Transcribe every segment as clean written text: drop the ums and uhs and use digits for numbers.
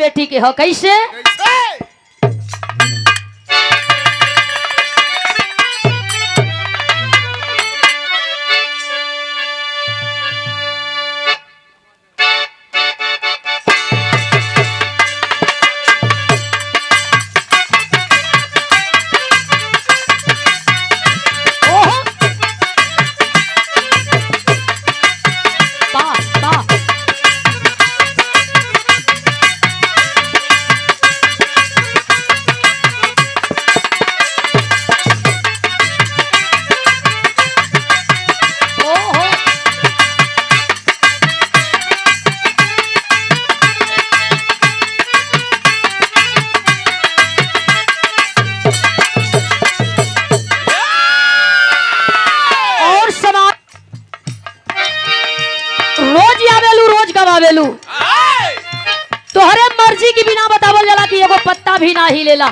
बेटी के हो कैसे गवावेलू तोहरे मर्जी की बिना बतावल जाला कि एगो पत्ता भी ना ही लेला।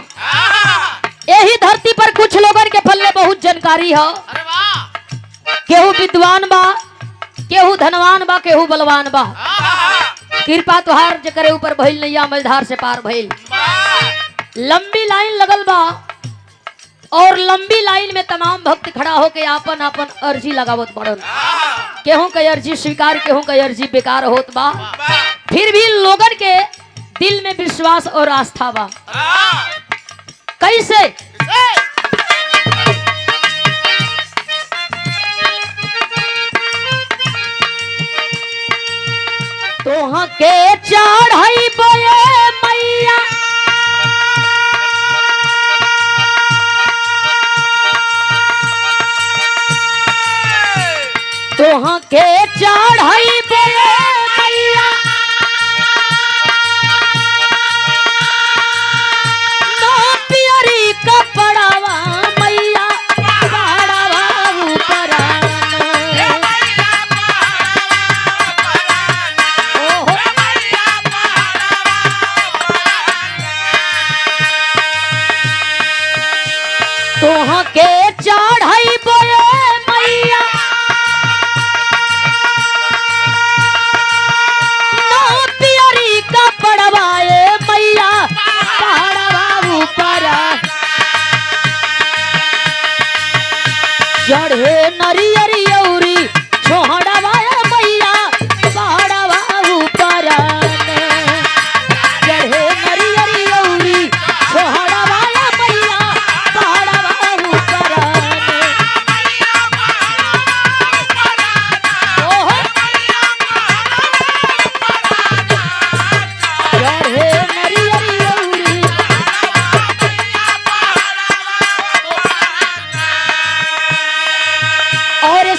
यही धरती पर कुछ लोगन के फल्ले बहुत जानकारी है। केहू विद्वान बा, केहू धनवान बा, केहू बलवान बा। कृपा तुहार जकरे ऊपर भइल नैया मझधार से पार भइल। लंबी लाइन लगल बा और लंबी लाइन में तमाम भक्त खड़ा होके आपन आपन अर्जी लगावत पड़न। केहू के अर्जी स्वीकार, केहू के अर्जी बेकार होत बा। फिर भी लोगन के दिल में विश्वास और आस्था बा। कैसे तोहा के चढ़ाई बोए मैया तोहा के चढ़ाई बोए मैया नो पियरी कपड़ावा मैया पड़ावा ऊपर तोहा के चढ़ाई बोए मैया चढ़े नरियरी औरी छोहड़वा मैया पहाड़वा ऊपर चढ़े नरियरी औरी छोहड़वा मैया पहाड़वा ऊपर चढ़े नरियरी औरी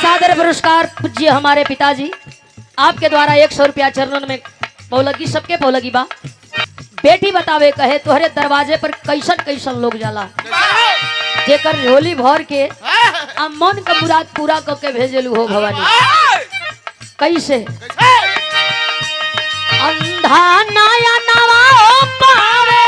सादर पुरस्कार पूज्य हमारे पिताजी आपके द्वारा 100 रुपया चरणन में पौलगी सबके पौलगी बा। बेटी बतावे कहे तोहरे दरवाजे पर कैसन कैसन लोग जाला जेकर झोली भर के आ मन का मुराद पूरा करके भेजेलू हो भवानी। कैसे अंधा नया नवा पावे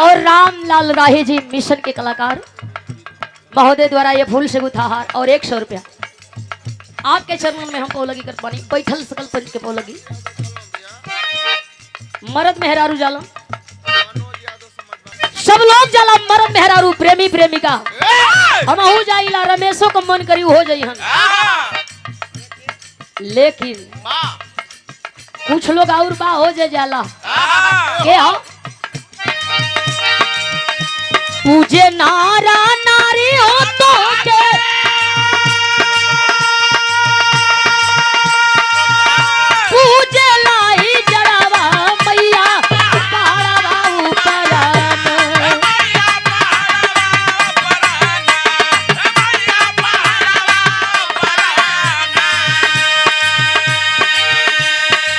और रामलाल राही जी मिशन के कलाकार महोदय द्वारा ये फूल से गुथा हार और 100 रुपया आपके चरणों में हम पौलगी कर पानी बैठल सकल पंच के पौलगी। मर्द मेहरारू जाला सब लोग जाला, मर्द मेहरारू प्रेमी प्रेमिका हम हो जाइला रमेशो का मन करी हो जाई हम। लेकिन कुछ लोग और बा हो जे जाला के हो पूजे नारा नारी हो तो के पूजे लाई जड़वा मैया पहाड़वा ऊपर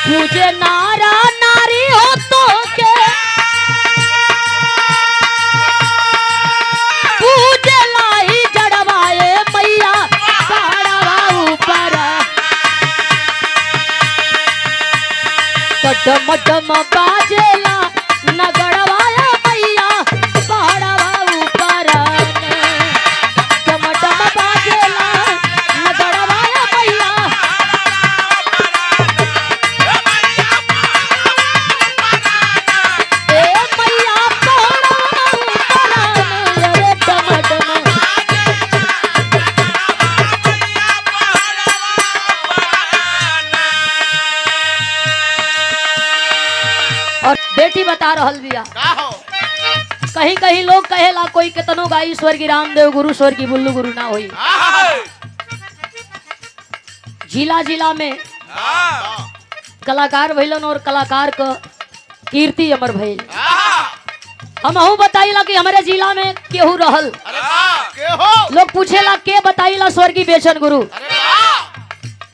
पूजे नारा नारी हो तो के पूजे लाई जड़वाए मैया पहाड़वा ऊपर डम डम बाजेला नगड़वाया मैया पहाड़वा ऊपर डम डम बाजेला नगड़वाया मैया ए मैया पहाड़वा ऊपर रे डम डम। और बेटी बता रहल बिया कहीं कहीं लोग कहेला कोई केतनो गाई स्वर्गी रामदेव गुरु स्वर्गी बुल्लू गुरु ना होई। जिला जिला में कलाकार भइलन और कलाकार का कीर्ति अमर भइल। हमहू बताइला कि हमारे जिला में केहू रहल लोग पूछेला के बताइला स्वर्गी बेचन गुरु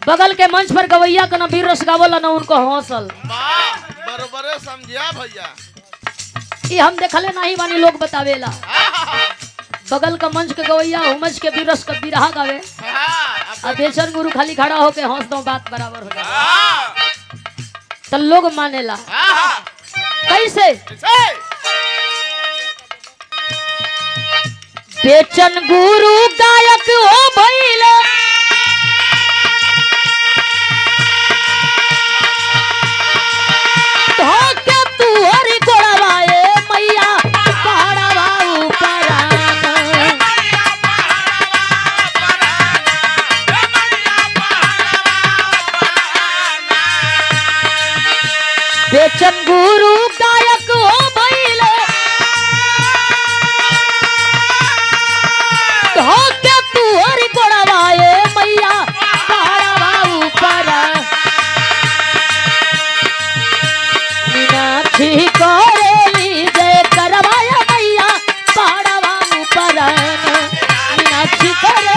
बगल के मंच पर गवैया का न वीर रस गावला न उनको हौसल बरोबर समझिया भैया ये हम देखले नहीं बानी लोग बतावेला बगल का मंच के गवैया हुमज के वीर रस का बिरहा गावे अब बेचन गुरु खाली खड़ा होके हंस दो बात बराबर हो जाए तो लोग मानेला कैसे बेचन गुरु गायक हो भइले धोके तू हरि कोड़वाए मैया पहाड़वा ऊपर बेचन गुरु गायक हो भइले धोके तू हरि कोड़वाए मैया पहाड़वा ऊपर मीनाक्षी करेली जय करवाया मैया पहाड़वा ऊपर मीनाक्षी करे